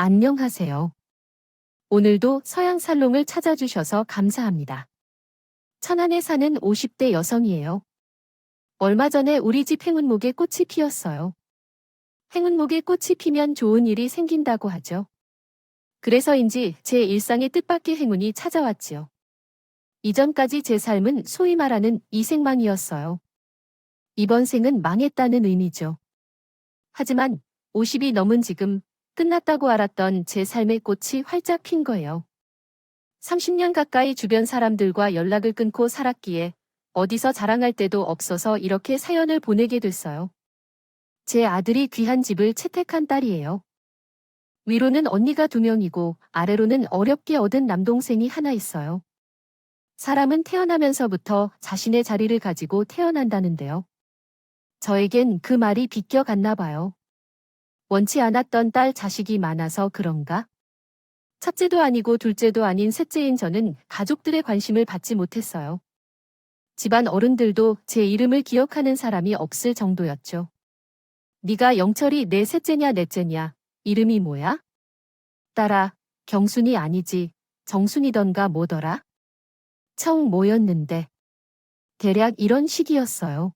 안녕하세요. 오늘도 서양 살롱을 찾아주셔서 감사합니다. 천안에 사는 50대 여성이에요. 얼마 전에 우리 집 행운목에 꽃이 피었어요. 행운목에 꽃이 피면 좋은 일이 생긴다고 하죠. 그래서인지 제 일상의 뜻밖의 행운이 찾아왔지요. 이전까지 제 삶은 소위 말하는 이생망이었어요. 이번 생은 망했다는 의미죠. 하지만 50이 넘은 지금 끝났다고 알았던 제 삶의 꽃이 활짝 핀 거예요. 30년 가까이 주변 사람들과 연락을 끊고 살았기에 어디서 자랑할 데도 없어서 이렇게 사연을 보내게 됐어요. 제 아들이 귀한 집을 채택한 딸이에요. 위로는 언니가 2명이고 아래로는 어렵게 얻은 남동생이 하나 있어요. 사람은 태어나면서부터 자신의 자리를 가지고 태어난다는데요. 저에겐 그 말이 비껴갔나 봐요. 원치 않았던 딸 자식이 많아서 그런가? 첫째도 아니고 둘째도 아닌 셋째인 저는 가족들의 관심을 받지 못했어요. 집안 어른들도 제 이름을 기억하는 사람이 없을 정도였죠. 네가 영철이 내 셋째냐 넷째냐, 이름이 뭐야? 딸아, 경순이 아니지, 정순이던가 뭐더라? 청 뭐였는데. 대략 이런 식이었어요.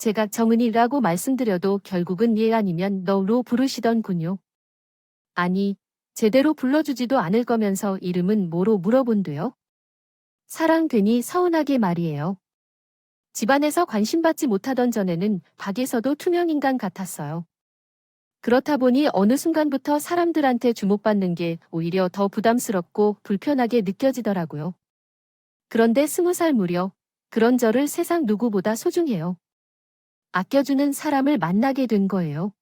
제가 정은이라고 말씀드려도 결국은 얘 아니면 너로 부르시던군요. 아니, 제대로 불러주지도 않을 거면서 이름은 뭐로 물어본대요? 사랑 괜히 서운하게 말이에요. 집안에서 관심받지 못하던 전에는 밖에서도 투명인간 같았어요. 그렇다 보니 어느 순간부터 사람들한테 주목받는 게 오히려 더 부담스럽고 불편하게 느껴지더라고요. 그런데 20살 무려 그런 저를 세상 누구보다 소중해요. 아껴주는 사람을 만나게 된 거예요.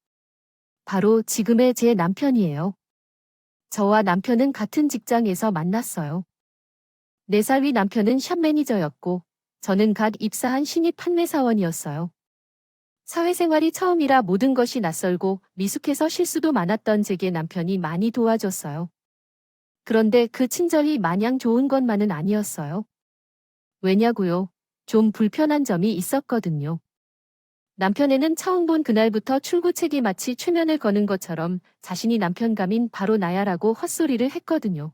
바로 지금의 제 남편이에요. 저와 남편은 같은 직장에서 만났어요. 4살 위 남편은 샵 매니저였고 저는 갓 입사한 신입 판매사원이었어요. 사회생활이 처음이라 모든 것이 낯설고 미숙해서 실수도 많았던 제게 남편이 많이 도와줬어요. 그런데 그 친절이 마냥 좋은 것만은 아니었어요. 왜냐고요? 좀 불편한 점이 있었거든요. 남편에는 처음 본 그날부터 출구책이 마치 최면을 거는 것처럼 자신이 남편감인 바로 나야라고 헛소리를 했거든요.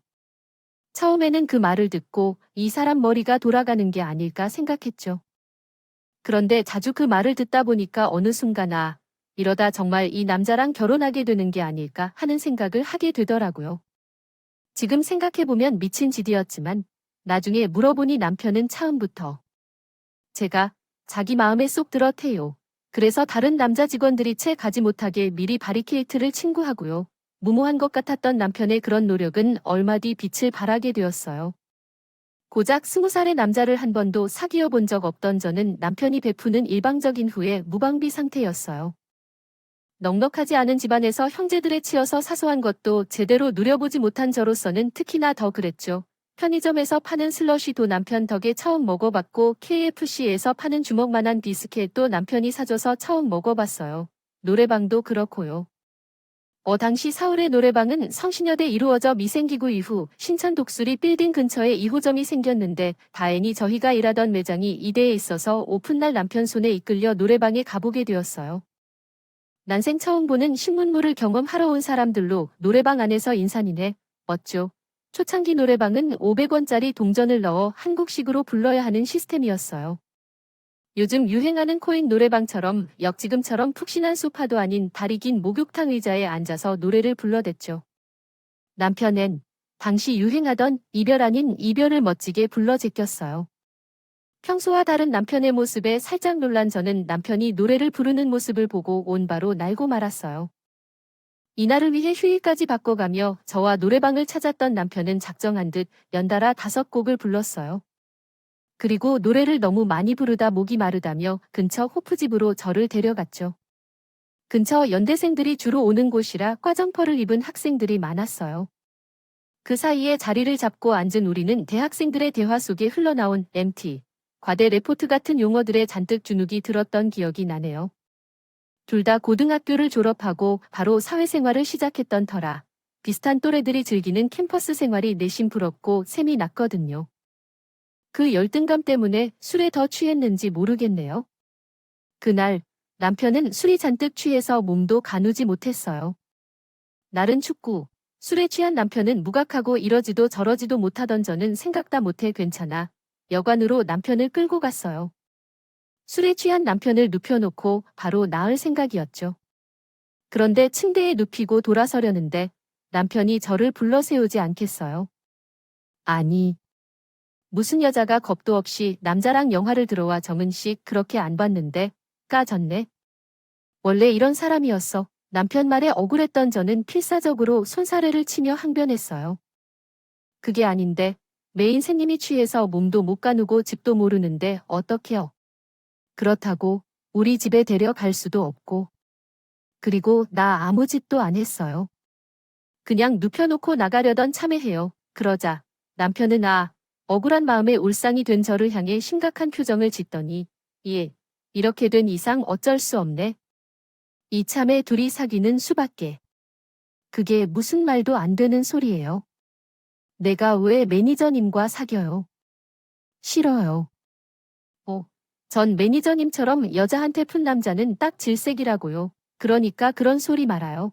처음에는 그 말을 듣고 이 사람 머리가 돌아가는 게 아닐까 생각했죠. 그런데 자주 그 말을 듣다 보니까 어느 순간 이러다 정말 이 남자랑 결혼하게 되는 게 아닐까 하는 생각을 하게 되더라고요. 지금 생각해보면 미친 짓이었지만 나중에 물어보니 남편은 처음부터 제가 자기 마음에 쏙 들어 태요. 그래서 다른 남자 직원들이 채 가지 못하게 미리 바리케이트를 친구하고요. 무모한 것 같았던 남편의 그런 노력은 얼마 뒤 빛을 발하게 되었어요. 고작 20살의 남자를 한 번도 사귀어 본 적 없던 저는 남편이 베푸는 일방적인 후에 무방비 상태였어요. 넉넉하지 않은 집안에서 형제들에 치여서 사소한 것도 제대로 누려보지 못한 저로서는 특히나 더 그랬죠. 편의점에서 파는 슬러시도 남편 덕에 처음 먹어봤고 KFC에서 파는 주먹만한 비스켓도 남편이 사줘서 처음 먹어봤어요. 노래방도 그렇고요. 당시 서울의 노래방은 성신여대 이루어져 미생기구 이후 신천 독수리 빌딩 근처에 2호점이 생겼는데 다행히 저희가 일하던 매장이 이대에 있어서 오픈날 남편 손에 이끌려 노래방에 가보게 되었어요. 난생 처음 보는 신문물을 경험하러 온 사람들로 노래방 안에서 인산이네. 멋죠. 초창기 노래방은 500원짜리 동전을 넣어 한국식으로 불러야 하는 시스템이었어요. 요즘 유행하는 코인 노래방처럼 역지금처럼 푹신한 소파도 아닌 다리 긴 목욕탕 의자에 앉아서 노래를 불러댔죠. 남편은 당시 유행하던 이별 아닌 이별을 멋지게 불러 제꼈어요. 평소와 다른 남편의 모습에 살짝 놀란 저는 남편이 노래를 부르는 모습을 보고 온바로 날고 말았어요. 이날을 위해 휴일까지 바꿔가며 저와 노래방을 찾았던 남편은 작정한 듯 연달아 5곡을 불렀어요. 그리고 노래를 너무 많이 부르다 목이 마르다며 근처 호프집으로 저를 데려갔죠. 근처 연대생들이 주로 오는 곳이라 과점퍼를 입은 학생들이 많았어요. 그 사이에 자리를 잡고 앉은 우리는 대학생들의 대화 속에 흘러나온 MT, 과대 레포트 같은 용어들에 잔뜩 주눅이 들었던 기억이 나네요. 둘 다 고등학교를 졸업하고 바로 사회생활을 시작했던 터라 비슷한 또래들이 즐기는 캠퍼스 생활이 내심 부럽고 셈이 났거든요. 그 열등감 때문에 술에 더 취했는지 모르겠네요. 그날 남편은 술이 잔뜩 취해서 몸도 가누지 못했어요. 날은 춥고 술에 취한 남편은 무각하고 이러지도 저러지도 못하던 저는 생각다 못해 괜찮아 여관으로 남편을 끌고 갔어요. 술에 취한 남편을 눕혀놓고 바로 나을 생각이었죠. 그런데 침대에 눕히고 돌아서려는데 남편이 저를 불러 세우지 않겠어요. 아니, 무슨 여자가 겁도 없이 남자랑 영화를 들어와 정은씨 그렇게 안 봤는데 까졌네. 원래 이런 사람이었어. 남편 말에 억울했던 저는 필사적으로 손사래를 치며 항변했어요. 그게 아닌데 매인 새님이 취해서 몸도 못 가누고 집도 모르는데 어떡해요. 그렇다고 우리 집에 데려갈 수도 없고. 그리고 나 아무 짓도 안 했어요. 그냥 눕혀놓고 나가려던 참회해요. 그러자 남편은 억울한 마음에 울상이 된 저를 향해 심각한 표정을 짓더니 예, 이렇게 된 이상 어쩔 수 없네. 이참에 둘이 사귀는 수밖에. 그게 무슨 말도 안 되는 소리예요. 내가 왜 매니저님과 사겨요? 싫어요. 전 매니저님처럼 여자한테 푼 남자는 딱 질색이라고요. 그러니까 그런 소리 말아요.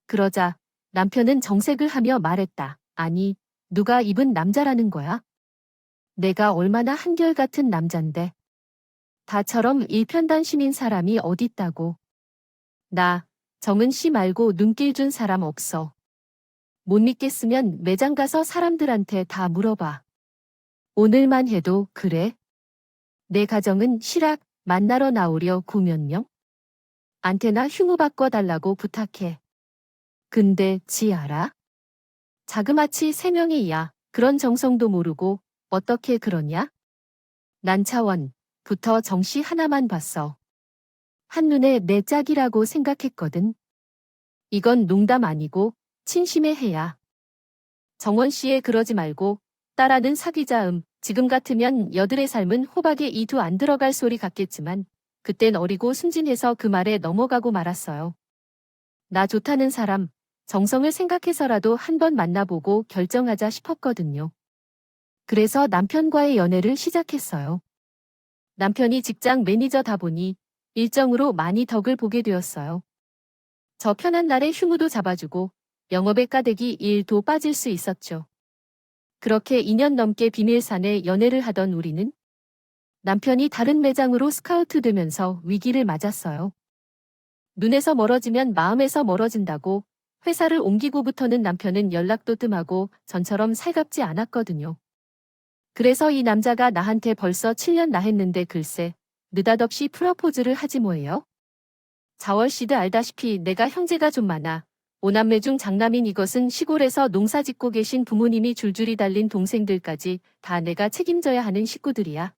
그러자 남편은 정색을 하며 말했다. 아니, 누가 입은 남자라는 거야? 내가 얼마나 한결같은 남잔데. 다처럼 일편단심인 사람이 어딨다고. 나, 정은 씨 말고 눈길 준 사람 없어. 못 믿겠으면 매장 가서 사람들한테 다 물어봐. 오늘만 해도 그래? 내 가정은 실학 만나러 나오려 9몇 명? 안테나 흉우 바꿔달라고 부탁해. 근데 지 알아? 자그마치 3명이야. 그런 정성도 모르고 어떻게 그러냐? 난 차원부터 정씨 하나만 봤어. 한눈에 내 짝이라고 생각했거든. 이건 농담 아니고 진심의 해야. 정원 씨에 그러지 말고 딸아는 사귀자. 지금 같으면 여들의 삶은 호박에 이도 안 들어갈 소리 같겠지만 그땐 어리고 순진해서 그 말에 넘어가고 말았어요. 나 좋다는 사람, 정성을 생각해서라도 한번 만나보고 결정하자 싶었거든요. 그래서 남편과의 연애를 시작했어요. 남편이 직장 매니저다 보니 일정으로 많이 덕을 보게 되었어요. 저 편한 날에 휴무도 잡아주고 영업에 까대기 일도 빠질 수 있었죠. 그렇게 2년 넘게 비밀산에 연애를 하던 우리는 남편이 다른 매장으로 스카우트 되면서 위기를 맞았어요. 눈에서 멀어지면 마음에서 멀어진다고 회사를 옮기고부터는 남편은 연락도 뜸하고 전처럼 살갑지 않았거든요. 그래서 이 남자가 나한테 벌써 7년 나 했는데 글쎄 느닷없이 프러포즈를 하지 뭐예요? 자월 씨도 알다시피 내가 형제가 좀 많아. 5남매 중 장남인 이것은 시골에서 농사 짓고 계신 부모님이 줄줄이 달린 동생들까지 다 내가 책임져야 하는 식구들이야.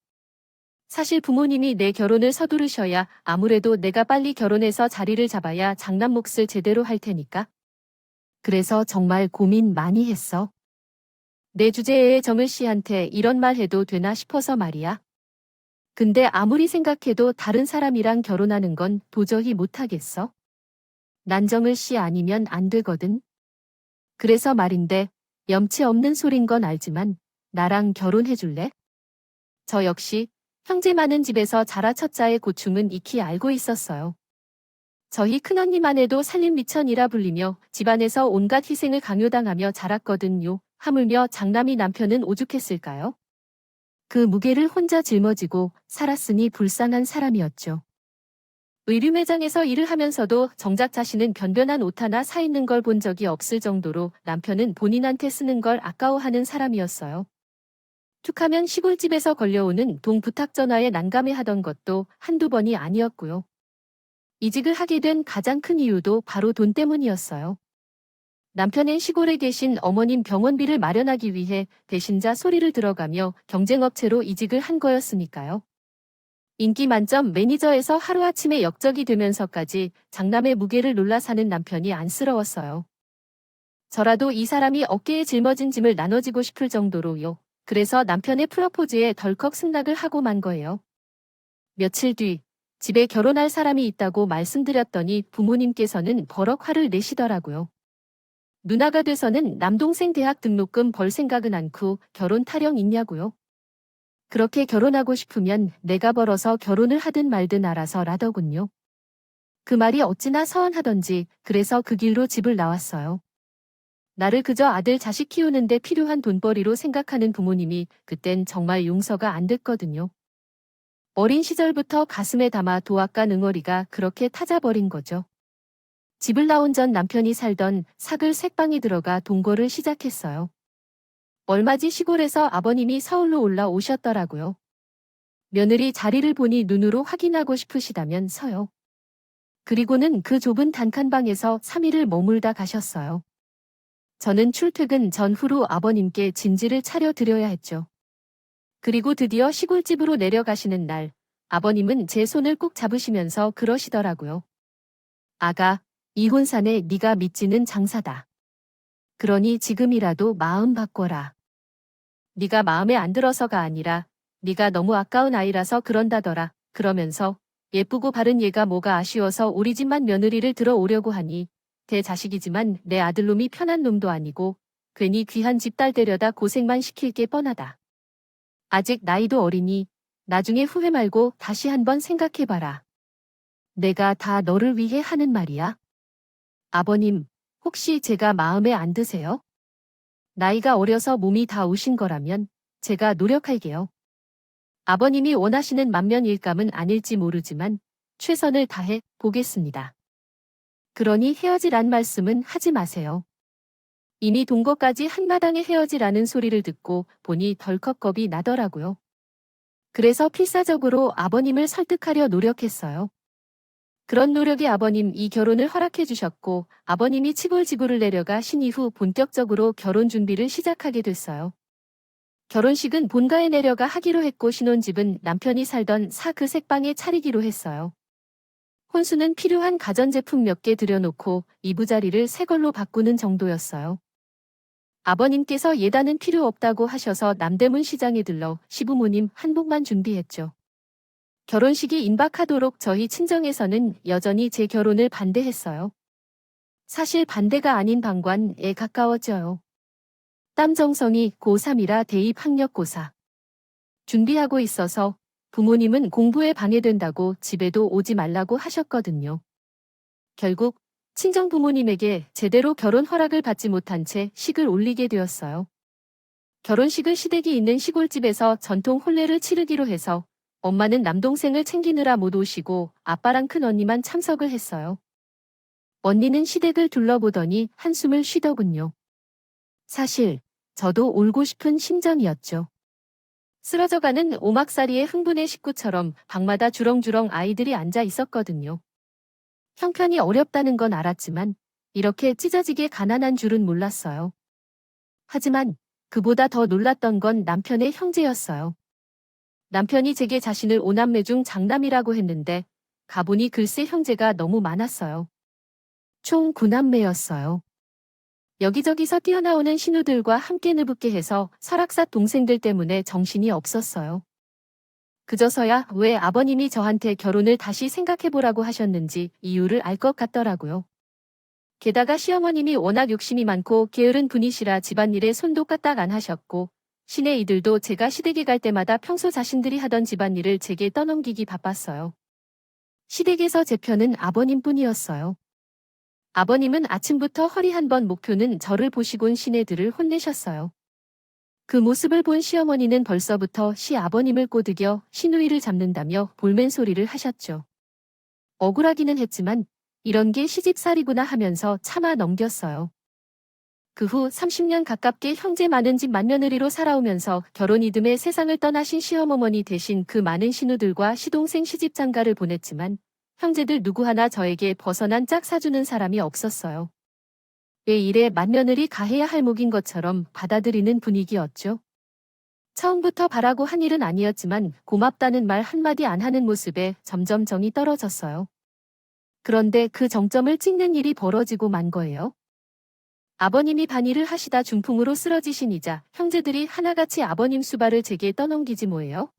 사실 부모님이 내 결혼을 서두르셔야 아무래도 내가 빨리 결혼해서 자리를 잡아야 장남 몫을 제대로 할 테니까. 그래서 정말 고민 많이 했어. 내 주제에 정을 씨한테 이런 말 해도 되나 싶어서 말이야. 근데 아무리 생각해도 다른 사람이랑 결혼하는 건 도저히 못하겠어. 난정을 씨 아니면 안 되거든. 그래서 말인데 염치 없는 소린 건 알지만 나랑 결혼해 줄래? 저 역시 형제 많은 집에서 자라 첫자의 고충은 익히 알고 있었어요. 저희 큰언니만 해도 살림 미천이라 불리며 집안에서 온갖 희생을 강요당하며 자랐거든요. 하물며 장남이 남편은 오죽했을까요? 그 무게를 혼자 짊어지고 살았으니 불쌍한 사람이었죠. 의류 매장에서 일을 하면서도 정작 자신은 변변한 옷 하나 사 입는 걸 본 적이 없을 정도로 남편은 본인한테 쓰는 걸 아까워하는 사람이었어요. 툭하면 시골집에서 걸려오는 동 부탁 전화에 난감해하던 것도 한두 번이 아니었고요. 이직을 하게 된 가장 큰 이유도 바로 돈 때문이었어요. 남편은 시골에 계신 어머님 병원비를 마련하기 위해 배신자 소리를 들어가며 경쟁업체로 이직을 한 거였으니까요. 인기 만점 매니저에서 하루아침에 역적이 되면서까지 장남의 무게를 눌러 사는 남편이 안쓰러웠어요. 저라도 이 사람이 어깨에 짊어진 짐을 나눠지고 싶을 정도로요. 그래서 남편의 프러포즈에 덜컥 승낙을 하고 만 거예요. 며칠 뒤 집에 결혼할 사람이 있다고 말씀드렸더니 부모님께서는 버럭 화를 내시더라고요. 누나가 돼서는 남동생 대학 등록금 벌 생각은 않고 결혼 타령 있냐고요. 그렇게 결혼하고 싶으면 내가 벌어서 결혼을 하든 말든 알아서 라더군요. 그 말이 어찌나 서운하던지 그래서 그 길로 집을 나왔어요. 나를 그저 아들 자식 키우는데 필요한 돈벌이로 생각하는 부모님이 그땐 정말 용서가 안 됐거든요. 어린 시절부터 가슴에 담아 도학간 응어리가 그렇게 타자버린 거죠. 집을 나온 전 남편이 살던 사글 색방에 들어가 동거를 시작했어요. 얼마 뒤 시골에서 아버님이 서울로 올라오셨더라고요. 며느리 자리를 보니 눈으로 확인하고 싶으시다면서요. 그리고는 그 좁은 단칸방에서 3일을 머물다 가셨어요. 저는 출퇴근 전후로 아버님께 진지를 차려드려야 했죠. 그리고 드디어 시골집으로 내려가시는 날, 아버님은 제 손을 꼭 잡으시면서 그러시더라고요. 아가, 이 혼산에 네가 믿지는 장사다. 그러니 지금이라도 마음 바꿔라. 네가 마음에 안 들어서가 아니라 네가 너무 아까운 아이라서 그런다더라. 그러면서 예쁘고 바른 얘가 뭐가 아쉬워서 우리 집만 며느리를 들어오려고 하니 대자식이지만 내 아들놈이 편한 놈도 아니고 괜히 귀한 집딸 데려다 고생만 시킬 게 뻔하다. 아직 나이도 어리니 나중에 후회 말고 다시 한번 생각해봐라. 내가 다 너를 위해 하는 말이야. 아버님, 혹시 제가 마음에 안 드세요? 나이가 어려서 몸이 다 오신 거라면 제가 노력할게요. 아버님이 원하시는 만면 일감은 아닐지 모르지만 최선을 다해 보겠습니다. 그러니 헤어지란 말씀은 하지 마세요. 이미 동거까지 한마당에 헤어지라는 소리를 듣고 보니 덜컥 겁이 나더라고요. 그래서 필사적으로 아버님을 설득하려 노력했어요. 그런 노력에 아버님 이 결혼을 허락해 주셨고 아버님이 치골지구를 내려가신 이후 본격적으로 결혼 준비를 시작하게 됐어요. 결혼식은 본가에 내려가 하기로 했고 신혼집은 남편이 살던 그 색방에 차리기로 했어요. 혼수는 필요한 가전제품 몇 개 들여놓고 이부자리를 새 걸로 바꾸는 정도였어요. 아버님께서 예단은 필요 없다고 하셔서 남대문 시장에 들러 시부모님 한복만 준비했죠. 결혼식이 임박하도록 저희 친정에서는 여전히 제 결혼을 반대했어요. 사실 반대가 아닌 방관에 가까워져요. 땀정성이 고3이라 대입 학력고사. 준비하고 있어서 부모님은 공부에 방해된다고 집에도 오지 말라고 하셨거든요. 결국 친정 부모님에게 제대로 결혼 허락을 받지 못한 채 식을 올리게 되었어요. 결혼식을 시댁이 있는 시골집에서 전통 혼례를 치르기로 해서 엄마는 남동생을 챙기느라 못 오시고 아빠랑 큰언니만 참석을 했어요. 언니는 시댁을 둘러보더니 한숨을 쉬더군요. 사실 저도 울고 싶은 심정이었죠. 쓰러져가는 오막살이의 흥분의 식구처럼 방마다 주렁주렁 아이들이 앉아 있었거든요. 형편이 어렵다는 건 알았지만 이렇게 찢어지게 가난한 줄은 몰랐어요. 하지만 그보다 더 놀랐던 건 남편의 형제였어요. 남편이 제게 자신을 오남매 중 장남이라고 했는데 가보니 글쎄 형제가 너무 많았어요. 총 9남매였어요. 여기저기서 뛰어나오는 신우들과 함께 느붓게 해서 설악삿 동생들 때문에 정신이 없었어요. 그저서야 왜 아버님이 저한테 결혼을 다시 생각해보라고 하셨는지 이유를 알 것 같더라고요. 게다가 시어머님이 워낙 욕심이 많고 게으른 분이시라 집안일에 손도 까딱 안 하셨고 시내 이들도 제가 시댁에 갈 때마다 평소 자신들이 하던 집안일을 제게 떠넘기기 바빴어요. 시댁에서 제 편은 아버님뿐이었어요. 아버님은 아침부터 허리 한 번 목표는 저를 보시곤 시내들을 혼내셨어요. 그 모습을 본 시어머니는 벌써부터 시아버님을 꼬드겨 시누이를 잡는다며 볼멘 소리를 하셨죠. 억울하기는 했지만 이런 게 시집살이구나 하면서 참아 넘겼어요. 그 후 30년 가깝게 형제 많은 집 맏며느리로 살아오면서 결혼 이듬해 세상을 떠나신 시어머니 대신 그 많은 신우들과 시동생 시집장가를 보냈지만 형제들 누구 하나 저에게 벗어난 짝 사주는 사람이 없었어요. 왜 이래 맏며느리 가해야 할 목인 것처럼 받아들이는 분위기였죠. 처음부터 바라고 한 일은 아니었지만 고맙다는 말 한마디 안 하는 모습에 점점 정이 떨어졌어요. 그런데 그 정점을 찍는 일이 벌어지고 만 거예요. 아버님이 반일을 하시다 중풍으로 쓰러지시니자 형제들이 하나같이 아버님 수발을 제게 떠넘기지 뭐예요?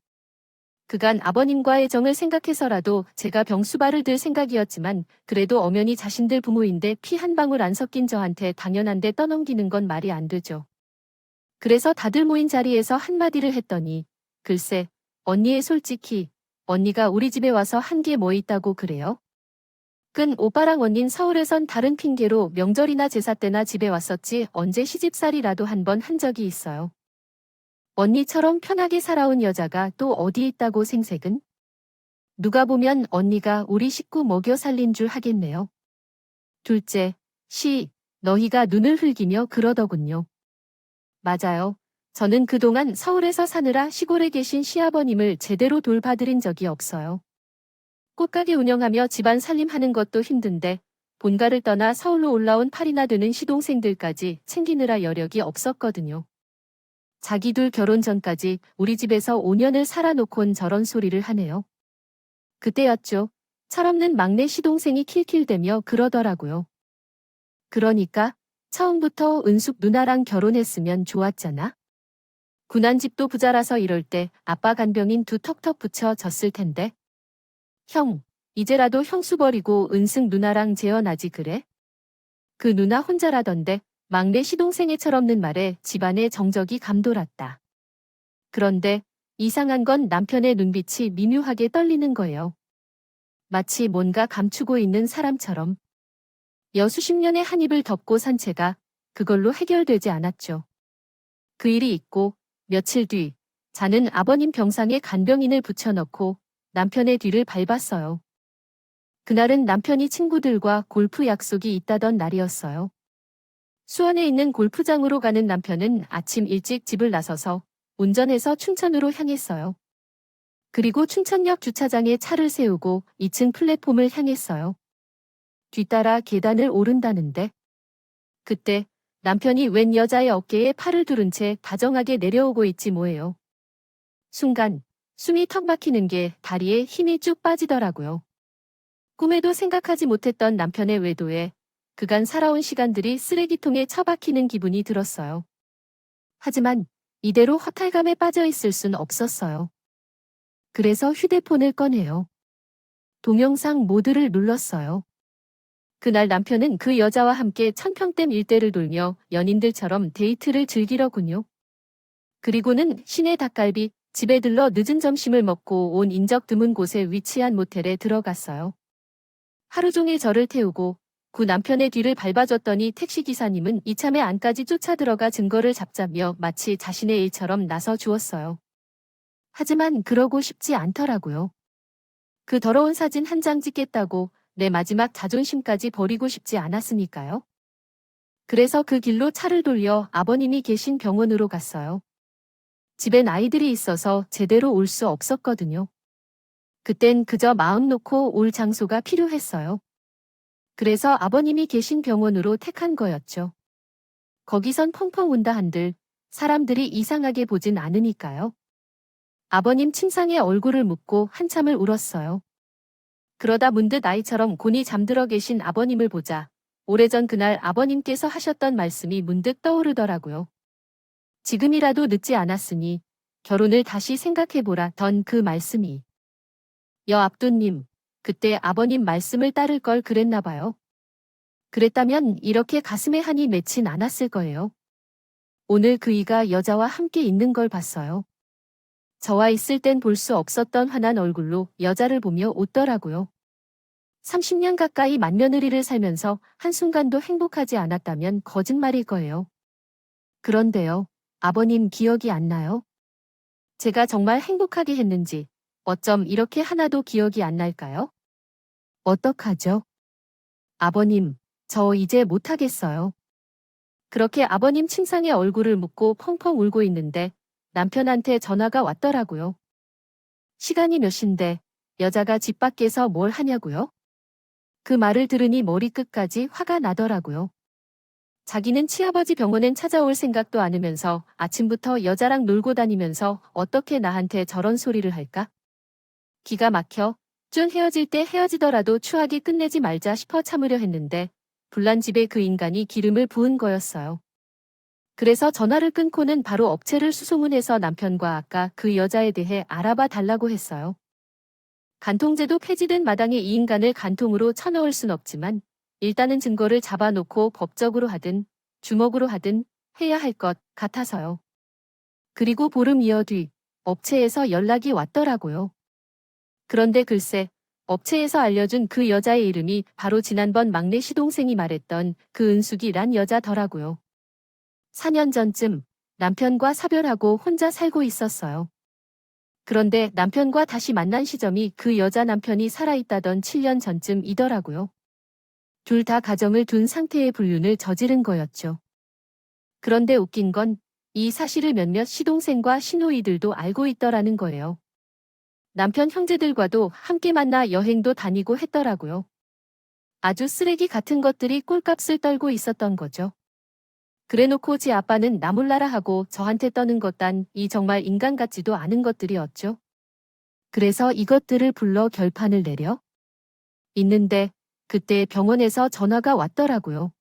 그간 아버님과의 정을 생각해서라도 제가 병수발을 들 생각이었지만 그래도 엄연히 자신들 부모인데 피 한 방울 안 섞인 저한테 당연한데 떠넘기는 건 말이 안 되죠. 그래서 다들 모인 자리에서 한마디를 했더니 글쎄 언니의 솔직히 언니가 우리 집에 와서 한 게 뭐 있다고 그래요? 끈 오빠랑 언닌 서울에선 다른 핑계로 명절이나 제사 때나 집에 왔었지 언제 시집살이라도 한 번 한 적이 있어요. 언니처럼 편하게 살아온 여자가 또 어디 있다고 생색은? 누가 보면 언니가 우리 식구 먹여 살린 줄 하겠네요. 둘째, 너희가 눈을 흘기며 그러더군요. 맞아요. 저는 그동안 서울에서 사느라 시골에 계신 시아버님을 제대로 돌봐드린 적이 없어요. 꽃가게 운영하며 집안 살림하는 것도 힘든데 본가를 떠나 서울로 올라온 8이나 되는 시동생들까지 챙기느라 여력이 없었거든요. 자기둘 결혼 전까지 우리 집에서 5년을 살아놓곤 저런 소리를 하네요. 그때였죠. 철없는 막내 시동생이 킬킬대며 그러더라고요. 그러니까 처음부터 은숙 누나랑 결혼했으면 좋았잖아. 군한 집도 부자라서 이럴 때 아빠 간병인 두 턱턱 붙여졌을 텐데. 형, 이제라도 형수 버리고 은숙 누나랑 재혼하지 그래? 그 누나 혼자라던데 막내 시동생의 철없는 말에 집안의 정적이 감돌았다. 그런데 이상한 건 남편의 눈빛이 미묘하게 떨리는 거예요. 마치 뭔가 감추고 있는 사람처럼. 여수십 년의 한 입을 덮고 산 채가 그걸로 해결되지 않았죠. 그 일이 있고 며칠 뒤 자는 아버님 병상에 간병인을 붙여넣고 남편의 뒤를 밟았어요. 그날은 남편이 친구들과 골프 약속이 있다던 날이었어요. 수원에 있는 골프장으로 가는 남편은 아침 일찍 집을 나서서 운전해서 춘천으로 향했어요. 그리고 춘천역 주차장에 차를 세우고 2층 플랫폼을 향했어요. 뒤따라 계단을 오른다는데 그때 남편이 웬 여자의 어깨에 팔을 두른 채 다정하게 내려오고 있지 뭐예요. 순간 숨이 턱 막히는 게 다리에 힘이 쭉 빠지더라고요. 꿈에도 생각하지 못했던 남편의 외도에 그간 살아온 시간들이 쓰레기통에 처박히는 기분이 들었어요. 하지만 이대로 허탈감에 빠져 있을 순 없었어요. 그래서 휴대폰을 꺼내요. 동영상 모드를 눌렀어요. 그날 남편은 그 여자와 함께 천평댐 일대를 돌며 연인들처럼 데이트를 즐기더군요. 그리고는 시내 닭갈비 집에 들러 늦은 점심을 먹고 온 인적 드문 곳에 위치한 모텔에 들어갔어요. 하루 종일 저를 태우고 그 남편의 뒤를 밟아줬더니 택시기사님은 이참에 안까지 쫓아 들어가 증거를 잡자며 마치 자신의 일처럼 나서 주었어요. 하지만 그러고 싶지 않더라고요. 그 더러운 사진 한 장 찍겠다고 내 마지막 자존심까지 버리고 싶지 않았으니까요. 그래서 그 길로 차를 돌려 아버님이 계신 병원으로 갔어요. 집엔 아이들이 있어서 제대로 올 수 없었거든요. 그땐 그저 마음 놓고 올 장소가 필요했어요. 그래서 아버님이 계신 병원으로 택한 거였죠. 거기선 펑펑 운다 한들 사람들이 이상하게 보진 않으니까요. 아버님 침상에 얼굴을 묻고 한참을 울었어요. 그러다 문득 아이처럼 곤히 잠들어 계신 아버님을 보자 오래전 그날 아버님께서 하셨던 말씀이 문득 떠오르더라고요. 지금이라도 늦지 않았으니 결혼을 다시 생각해보라 던 그 말씀이. 압두님, 그때 아버님 말씀을 따를 걸 그랬나 봐요. 그랬다면 이렇게 가슴에 한이 맺진 않았을 거예요. 오늘 그이가 여자와 함께 있는 걸 봤어요. 저와 있을 땐 볼 수 없었던 환한 얼굴로 여자를 보며 웃더라고요. 30년 가까이 맏며느리를 살면서 한순간도 행복하지 않았다면 거짓말일 거예요. 그런데요, 아버님 기억이 안 나요? 제가 정말 행복하게 했는지 어쩜 이렇게 하나도 기억이 안 날까요? 어떡하죠? 아버님, 저 이제 못하겠어요. 그렇게 아버님 침상에 얼굴을 묻고 펑펑 울고 있는데 남편한테 전화가 왔더라고요. 시간이 몇 시인데 여자가 집 밖에서 뭘 하냐고요? 그 말을 들으니 머리끝까지 화가 나더라고요. 자기는 치아버지 병원엔 찾아올 생각도 않으면서 아침부터 여자랑 놀고 다니면서 어떻게 나한테 저런 소리를 할까? 기가 막혀 좀 헤어질 때 헤어지더라도 추하게 끝내지 말자 싶어 참으려 했는데 불난 집에 그 인간이 기름을 부은 거였어요. 그래서 전화를 끊고는 바로 업체를 수소문해서 남편과 아까 그 여자에 대해 알아봐 달라고 했어요. 간통죄도 폐지된 마당에 이 인간을 간통으로 쳐넣을 순 없지만 일단은 증거를 잡아놓고 법적으로 하든 주먹으로 하든 해야 할 것 같아서요. 그리고 보름 이어 뒤 업체에서 연락이 왔더라고요. 그런데 글쎄 업체에서 알려준 그 여자의 이름이 바로 지난번 막내 시동생이 말했던 그 은숙이란 여자더라고요. 4년 전쯤 남편과 사별하고 혼자 살고 있었어요. 그런데 남편과 다시 만난 시점이 그 여자 남편이 살아있다던 7년 전쯤이더라고요. 둘 다 가정을 둔 상태의 불륜을 저지른 거였죠. 그런데 웃긴 건 이 사실을 몇몇 시동생과 시누이들도 알고 있더라는 거예요. 남편 형제들과도 함께 만나 여행도 다니고 했더라고요. 아주 쓰레기 같은 것들이 꼴값을 떨고 있었던 거죠. 그래놓고 지 아빠는 나 몰라라 하고 저한테 떠는 것단 이 정말 인간 같지도 않은 것들이었죠. 그래서 이것들을 불러 결판을 내려 있는데 그때 병원에서 전화가 왔더라고요.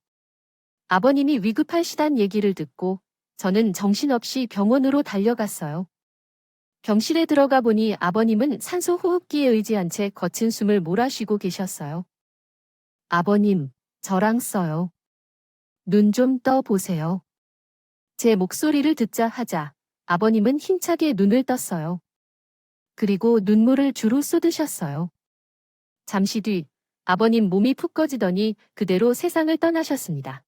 아버님이 위급하시단 얘기를 듣고 저는 정신없이 병원으로 달려갔어요. 병실에 들어가 보니 아버님은 산소 호흡기에 의지한 채 거친 숨을 몰아쉬고 계셨어요. 아버님, 저랑 써요. 눈 좀 떠 보세요. 제 목소리를 듣자 하자 아버님은 힘차게 눈을 떴어요. 그리고 눈물을 주로 쏟으셨어요. 잠시 뒤 아버님 몸이 푹 꺼지더니 그대로 세상을 떠나셨습니다.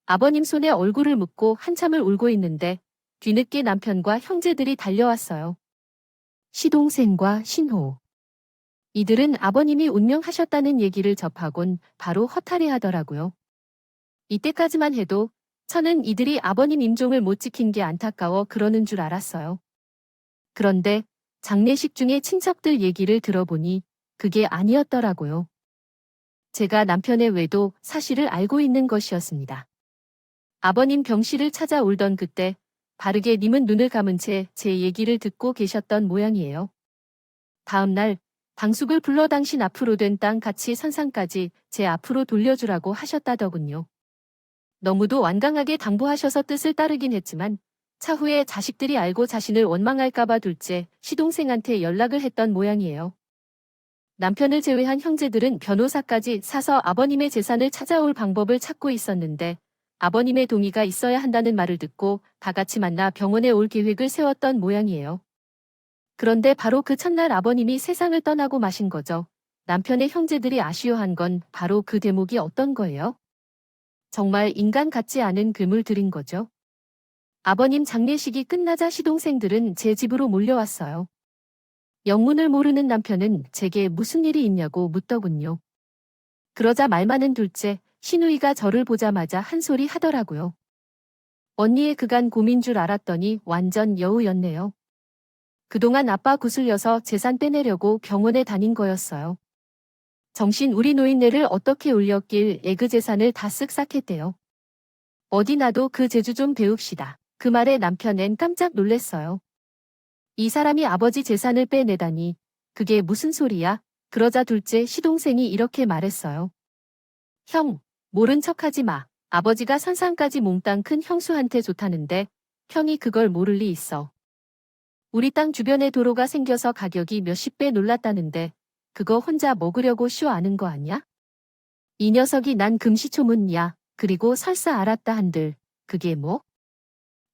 아버님 손에 얼굴을 묻고 한참을 울고 있는데 뒤늦게 남편과 형제들이 달려왔어요. 시동생과 신호. 이들은 아버님이 운명하셨다는 얘기를 접하곤 바로 허탈해하더라고요. 이때까지만 해도 저는 이들이 아버님 임종을 못 지킨 게 안타까워 그러는 줄 알았어요. 그런데 장례식 중에 친척들 얘기를 들어보니 그게 아니었더라고요. 제가 남편의 외도 사실을 알고 있는 것이었습니다. 아버님 병실을 찾아 울던 그때 바르게 님은 눈을 감은 채 제 얘기를 듣고 계셨던 모양이에요. 다음 날 당숙을 불러 당신 앞으로 된 땅 같이 선상까지 제 앞으로 돌려주라고 하셨다더군요. 너무도 완강하게 당부하셔서 뜻을 따르긴 했지만 차후에 자식들이 알고 자신을 원망할까봐 둘째 시동생한테 연락을 했던 모양이에요. 남편을 제외한 형제들은 변호사까지 사서 아버님의 재산을 찾아올 방법을 찾고 있었는데 아버님의 동의가 있어야 한다는 말을 듣고 다 같이 만나 병원에 올 계획을 세웠던 모양이에요. 그런데 바로 그 첫날 아버님이 세상을 떠나고 마신 거죠. 남편의 형제들이 아쉬워한 건 바로 그 대목이 어떤 거예요? 정말 인간 같지 않은 금을 들인 거죠. 아버님 장례식이 끝나자 시동생들은 제 집으로 몰려왔어요. 영문을 모르는 남편은 제게 무슨 일이 있냐고 묻더군요. 그러자 말 많은 둘째, 시누이가 저를 보자마자 한 소리 하더라고요. 언니의 그간 고민 줄 알았더니 완전 여우였네요. 그동안 아빠 구슬려서 재산 빼내려고 병원에 다닌 거였어요. 정신 우리 노인네를 어떻게 울렸길 애그 재산을 다 쓱싹 했대요. 어디 나도 그 재주 좀 배웁시다. 그 말에 남편엔 깜짝 놀랐어요. 이 사람이 아버지 재산을 빼내다니 그게 무슨 소리야? 그러자 둘째 시동생이 이렇게 말했어요. 형, 모른 척하지 마. 아버지가 선산까지 몽땅 큰 형수한테 좋다는데 형이 그걸 모를 리 있어. 우리 땅 주변에 도로가 생겨서 가격이 몇십 배 놀랐다는데 그거 혼자 먹으려고 쇼하는 거 아니야? 이 녀석이 난 금시초문이야. 그리고 설사 알았다 한들 그게 뭐?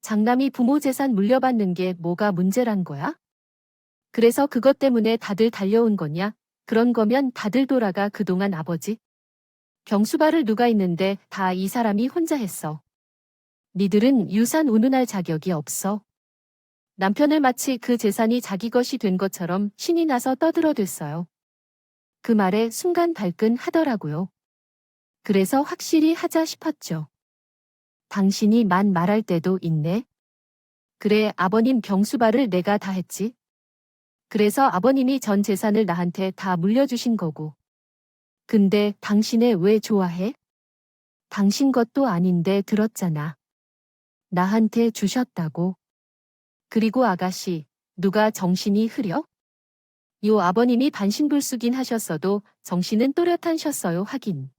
장남이 부모 재산 물려받는 게 뭐가 문제란 거야? 그래서 그것 때문에 다들 달려온 거냐? 그런 거면 다들 돌아가 그동안 아버지. 경수발을 누가 있는데 다 이 사람이 혼자 했어. 니들은 유산 운운할 자격이 없어. 남편을 마치 그 재산이 자기 것이 된 것처럼 신이 나서 떠들어댔어요. 그 말에 순간 발끈하더라고요. 그래서 확실히 하자 싶었죠. 당신이 말할 때도 있네. 그래, 아버님 경수발을 내가 다 했지. 그래서 아버님이 전 재산을 나한테 다 물려주신 거고. 근데 당신애 왜 좋아해? 당신 것도 아닌데 들었잖아. 나한테 주셨다고. 그리고 아가씨, 누가 정신이 흐려? 요 아버님이 반신불수긴 하셨어도 정신은 또렷하셨어요 하긴.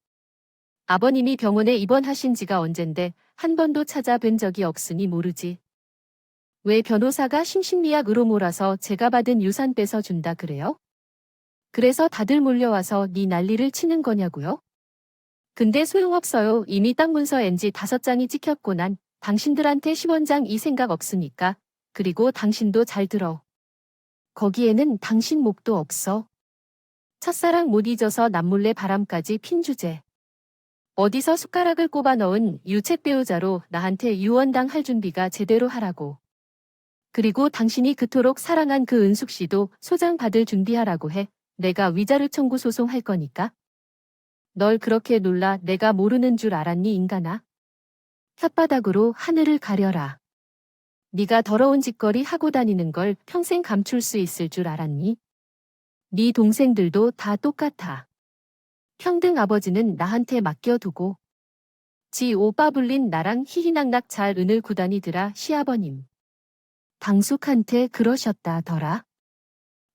아버님이 병원에 입원하신 지가 언젠데 한 번도 찾아뵌 적이 없으니 모르지. 왜 변호사가 심신미약으로 몰아서 제가 받은 유산 뺏어준다 그래요? 그래서 다들 몰려와서 네 난리를 치는 거냐고요? 근데 소용없어요. 이미 땅 문서 NG 5장이 찍혔고 난 당신들한테 10원장 이 생각 없으니까. 그리고 당신도 잘 들어. 거기에는 당신 목도 없어. 첫사랑 못 잊어서 남몰래 바람까지 핀 주제. 어디서 숟가락을 꼽아 넣은 유책 배우자로 나한테 유언당할 준비가 제대로 하라고. 그리고 당신이 그토록 사랑한 그 은숙 씨도 소장 받을 준비하라고 해. 내가 위자료 청구 소송할 거니까. 널 그렇게 놀라 내가 모르는 줄 알았니 인간아? 혓바닥으로 하늘을 가려라. 네가 더러운 짓거리 하고 다니는 걸 평생 감출 수 있을 줄 알았니? 네 동생들도 다 똑같아. 평등 아버지는 나한테 맡겨두고. 지 오빠 불린 나랑 희희낙낙 잘 은을 구다니더라 시아버님. 당숙한테 그러셨다더라.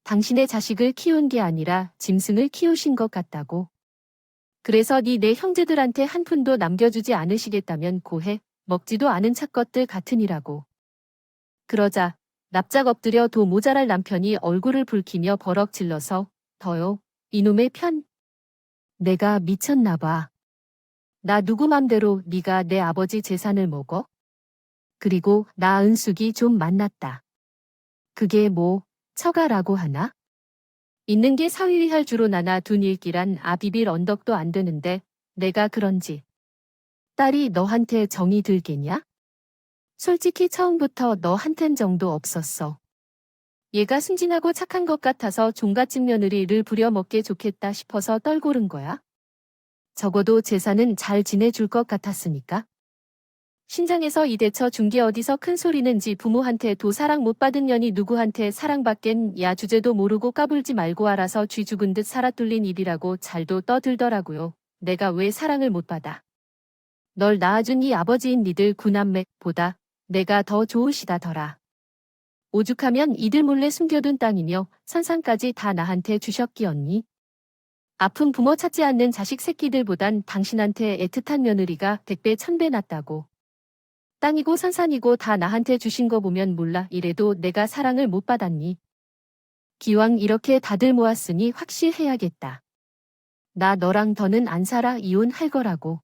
당신의 자식을 키운 게 아니라 짐승을 키우신 것 같다고. 그래서 네 형제들한테 한 푼도 남겨주지 않으시겠다면 고해. 먹지도 않은 착것들 같으니라고. 그러자 납작 엎드려 도 모자랄 남편이 얼굴을 붉히며 버럭 질러서 더요. 이놈의 편. 내가 미쳤나 봐. 나 누구 맘대로 네가 내 아버지 재산을 먹어? 그리고 나 은숙이 좀 만났다. 그게 뭐 처가라고 하나? 있는 게 사위할 주로 나나 둔 일기란 아비빌 언덕도 안 되는데 내가 그런지. 딸이 너한테 정이 들겠냐? 솔직히 처음부터 너한텐 정도 없었어. 얘가 순진하고 착한 것 같아서 종갓집 며느리를 부려먹게 좋겠다 싶어서 떨고른 거야. 적어도 제사는 잘 지내줄 것 같았으니까. 신장에서 이 대처 준 게 어디서 큰 소리는지 부모한테 도 사랑 못 받은 년이 누구한테 사랑받겐 야 주제도 모르고 까불지 말고 알아서 쥐 죽은 듯 살아 뚫린 입이라고 잘도 떠들더라고요. 내가 왜 사랑을 못 받아. 널 낳아준 이 아버지인 니들 구남매보다 내가 더 좋으시다더라. 오죽하면 이들 몰래 숨겨둔 땅이며 선산까지 다 나한테 주셨기언니. 아픈 부모 찾지 않는 자식 새끼들보단 당신한테 애틋한 며느리가 100배 1000배 낫다고. 땅이고 산산이고 다 나한테 주신 거 보면 몰라 이래도 내가 사랑을 못 받았니. 기왕 이렇게 다들 모았으니 확실해야겠다. 나 너랑 더는 안 살아 이혼할 거라고.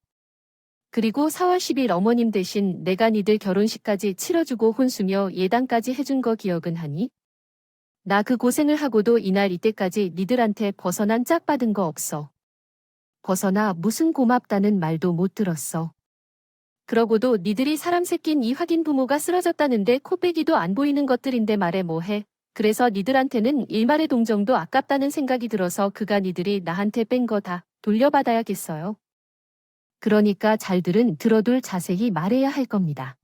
그리고 4월 10일 어머님 대신 내가 니들 결혼식까지 치러주고 혼수며 예단까지 해준 거 기억은 하니? 나 그 고생을 하고도 이날 이때까지 니들한테 벗어난 짝 받은 거 없어. 벗어나 무슨 고맙다는 말도 못 들었어. 그러고도 니들이 사람 새낀 이 확인 부모가 쓰러졌다는데 코빼기도 안 보이는 것들인데 말해 뭐해. 그래서 니들한테는 일말의 동정도 아깝다는 생각이 들어서 그가 니들이 나한테 뺀 거 다 돌려받아야겠어요. 그러니까 잘들은 들어둘 자세히 말해야 할 겁니다.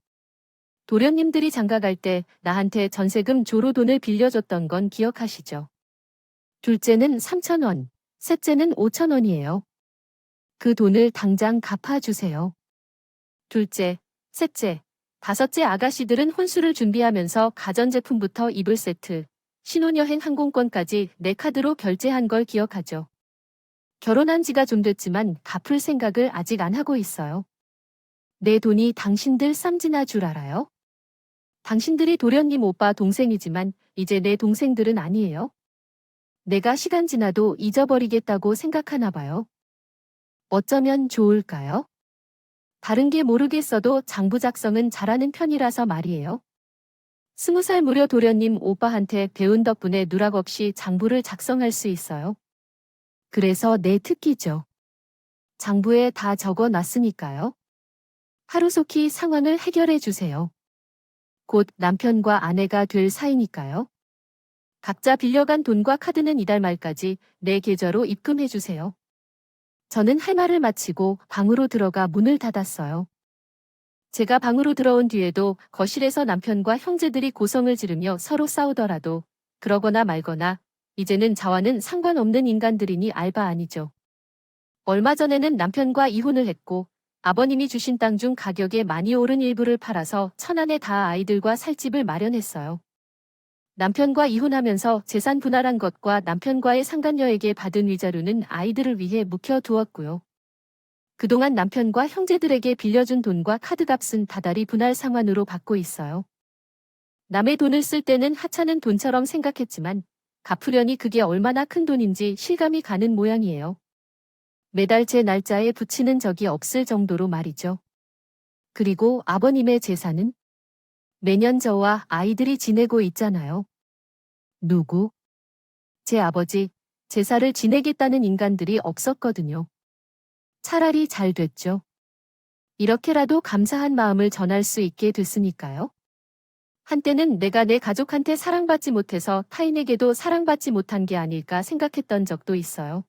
도련님들이 장가갈 때 나한테 전세금 조로 돈을 빌려줬던 건 기억하시죠? 둘째는 3,000원, 셋째는 5,000원이에요. 그 돈을 당장 갚아주세요. 둘째, 셋째, 다섯째 아가씨들은 혼수를 준비하면서 가전제품부터 이불 세트, 신혼여행 항공권까지 내 카드로 결제한 걸 기억하죠. 결혼한 지가 좀 됐지만 갚을 생각을 아직 안 하고 있어요. 내 돈이 당신들 쌈지나 줄 알아요? 당신들이 도련님 오빠 동생이지만 이제 내 동생들은 아니에요. 내가 시간 지나도 잊어버리겠다고 생각하나 봐요. 어쩌면 좋을까요? 다른 게 모르겠어도 장부 작성은 잘하는 편이라서 말이에요. 20살 무려 도련님 오빠한테 배운 덕분에 누락 없이 장부를 작성할 수 있어요. 그래서 내 특기죠. 장부에 다 적어 놨으니까요. 하루속히 상황을 해결해 주세요. 곧 남편과 아내가 될 사이니까요. 각자 빌려간 돈과 카드는 이달 말까지 내 계좌로 입금해 주세요. 저는 할 말을 마치고 방으로 들어가 문을 닫았어요. 제가 방으로 들어온 뒤에도 거실에서 남편과 형제들이 고성을 지르며 서로 싸우더라도 그러거나 말거나 이제는 저와는 상관없는 인간들이니 알바 아니죠. 얼마 전에는 남편과 이혼을 했고 아버님이 주신 땅 중 가격에 많이 오른 일부를 팔아서 천안에 다 아이들과 살 집을 마련했어요. 남편과 이혼하면서 재산 분할한 것과 남편과의 상간녀에게 받은 위자료는 아이들을 위해 묵혀두었고요. 그동안 남편과 형제들에게 빌려준 돈과 카드값은 다달이 분할 상환으로 받고 있어요. 남의 돈을 쓸 때는 하찮은 돈처럼 생각했지만 갚으려니 그게 얼마나 큰 돈인지 실감이 가는 모양이에요. 매달 제 날짜에 붙이는 적이 없을 정도로 말이죠. 그리고 아버님의 재산은? 매년 저와 아이들이 지내고 있잖아요. 누구? 제 아버지, 제사를 지내겠다는 인간들이 없었거든요. 차라리 잘 됐죠. 이렇게라도 감사한 마음을 전할 수 있게 됐으니까요. 한때는 내가 내 가족한테 사랑받지 못해서 타인에게도 사랑받지 못한 게 아닐까 생각했던 적도 있어요.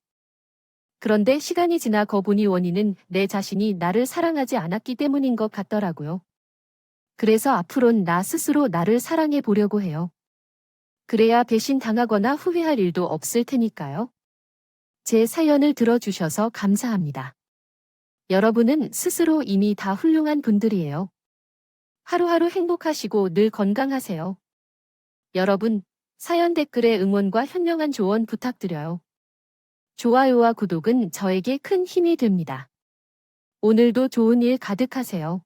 그런데 시간이 지나 보니 원인은 내 자신이 나를 사랑하지 않았기 때문인 것 같더라고요. 그래서 앞으론 나 스스로 나를 사랑해 보려고 해요. 그래야 배신당하거나 후회할 일도 없을 테니까요. 제 사연을 들어주셔서 감사합니다. 여러분은 스스로 이미 다 훌륭한 분들이에요. 하루하루 행복하시고 늘 건강하세요. 여러분, 사연 댓글에 응원과 현명한 조언 부탁드려요. 좋아요와 구독은 저에게 큰 힘이 됩니다. 오늘도 좋은 일 가득하세요.